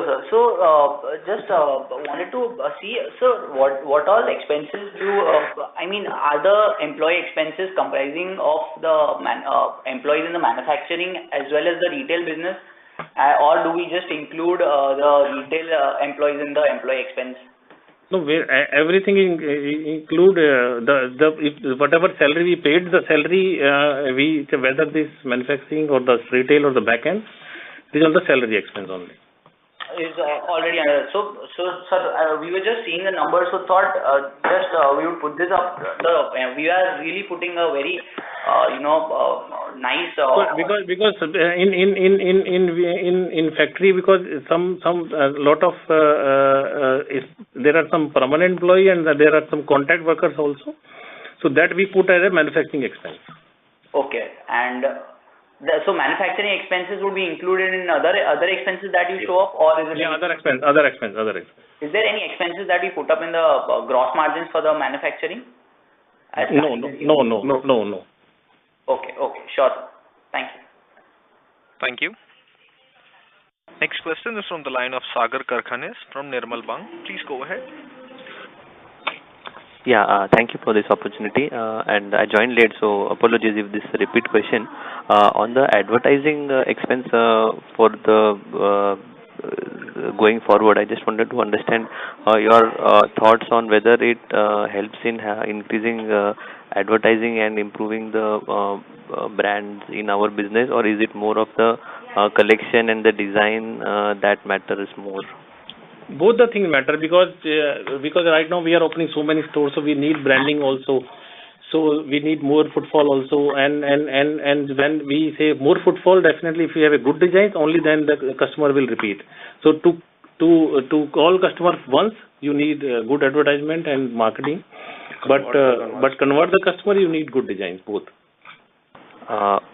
sir. So, just wanted to see, sir, what all expenses are the employee expenses comprising of the employees in the manufacturing as well as the retail business, or do we just include the retail employees in the employee expense? No, everything include whatever salary we paid, the salary whether this manufacturing or the retail or the back end, these are the salary expense only. Is already under. So sir, we were just seeing the numbers, so thought we would put this up. We are really putting a very nice. Because in factory, because lot of there are some permanent employee and there are some contract workers also, so that we put as a manufacturing expense. Okay, and so manufacturing expenses would be included in other expenses that you show up, or is it? Yeah, other expense. Is there any expenses that we put up in the gross margins for the manufacturing? No. Okay, sure. Thank you. Thank you. Next question is from the line of Sagar Karkhanis from Nirmal Bang. Please go ahead. Thank you for this opportunity. And I joined late, so apologies if this is a repeat question. On the advertising expense for the going forward, I just wanted to understand your thoughts on whether it helps in increasing advertising and improving the brands in our business, or is it more of the collection and the design that matters more? Both the things matter because right now we are opening so many stores, so we need branding also. So we need more footfall also, and when we say more footfall, definitely if we have a good design, only then the customer will repeat. So to call customer once, you need good advertisement and marketing, but convert the customer, you need good designs both.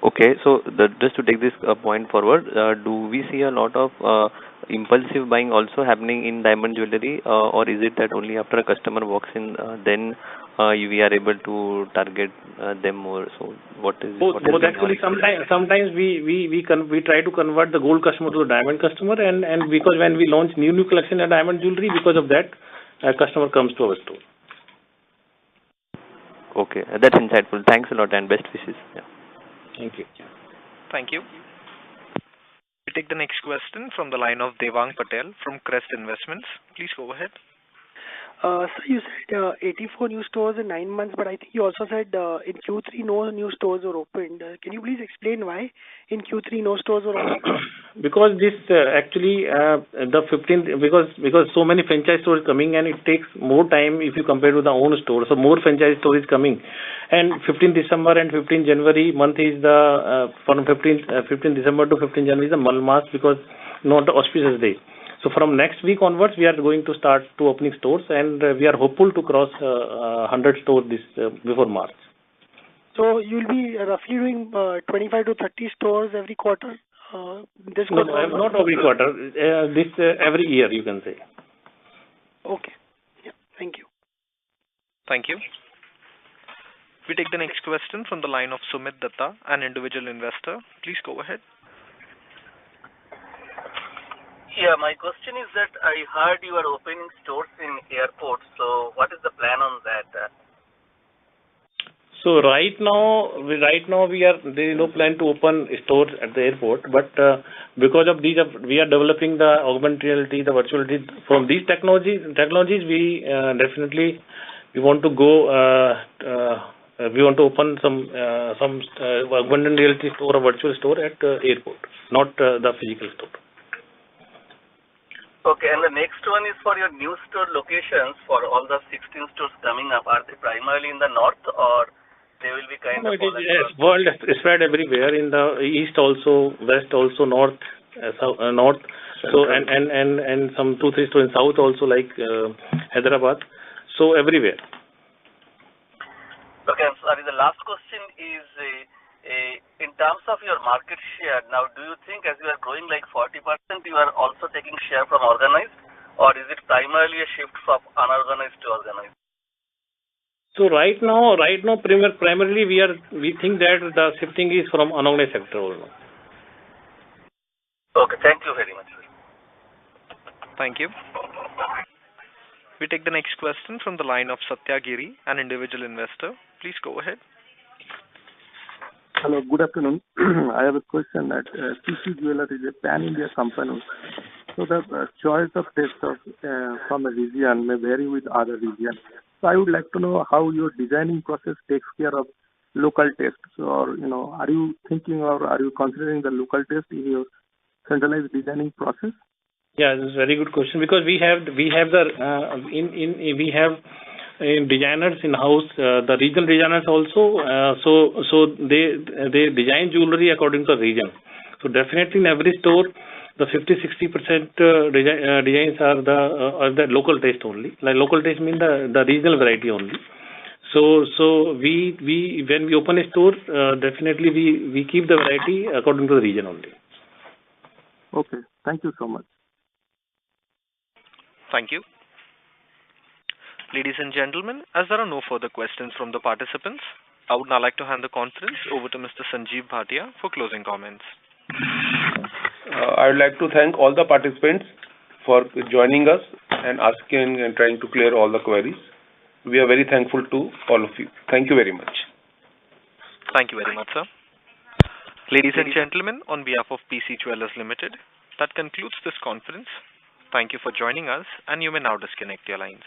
Okay, so just to take this point forward, do we see a lot of impulsive buying also happening in diamond jewelry, or is it that only after a customer walks in, then we are able to target them more? So what is both actually, sometimes we try to convert the gold customer to a diamond customer, and because when we launch new collection of diamond jewelry, because of that, a customer comes to our store. Okay, that's insightful. Thanks a lot and best wishes. Yeah. Thank you. Thank you. We take the next question from the line of Devang Patel from Crest Investments. Please go ahead. So you said 84 new stores in 9 months, but I think you also said in Q3 no new stores were opened. Can you please explain why in Q3 no stores were opened? Because this actually the 15th because so many franchise stores coming, and it takes more time if you compare to the own store. So more franchise stores coming, and 15th December and 15th January month is the from 15th December to 15th January is the Malmas, because not the auspicious day. So from next week onwards, we are going to start to opening stores, and we are hopeful to cross 100 stores this before March. So you'll be roughly doing 25 to 30 stores every quarter. This no, not every quarter. This every year, you can say. Okay. Yeah. Thank you. Thank you. We take the next question from the line of Sumit Datta, an individual investor. Please go ahead. Yeah, my question is that I heard you are opening stores in airports. So what is the plan on that? So right now we are there is no plan to open stores at the airport, but because of these we are developing the augmented reality, the virtual reality. From these technologies we definitely we want to go we want to open some augmented reality store or virtual store at airport, not the physical store. Okay, and the next one is for your new store locations for all the 16 stores coming up. Are they primarily in the north, or they will be kind of? Yes, world spread everywhere, in the east also, west also, north, north. So and some 2-3 stores in south also, like Hyderabad. So everywhere. Okay, I'm sorry. The last question is. In terms of your market share, now do you think as you are growing like 40%, you are also taking share from organized, or is it primarily a shift from unorganized to organized? So right now, primarily we think that the shifting is from unorganized sector also. Okay, thank you very much. Thank you. We take the next question from the line of Satya Giri, an individual investor. Please go ahead. Hello, good afternoon. I have a question that PC Jeweler is a pan-India company. So the choice of test from a region may vary with other regions. So I would like to know how your designing process takes care of local tests. Or, are you thinking or are you considering the local test in your centralized designing process? Yeah, this is a very good question, because we have designers in house, the regional designers also. So they design jewelry according to the region. So definitely in every store, the 50-60% designs are the local taste only. Like local taste means the regional variety only. So we when we open a store, definitely we keep the variety according to the region only. Okay, thank you so much. Thank you. Ladies and gentlemen, as there are no further questions from the participants, I would now like to hand the conference over to Mr. Sanjeev Bhatia for closing comments. I would like to thank all the participants for joining us and asking and trying to clear all the queries. we are very thankful to all of you. Thank you very much. Thank you very much, sir. Ladies and gentlemen, on behalf of PC Jewellers Limited, that concludes this conference. Thank you for joining us, and you may now disconnect your lines.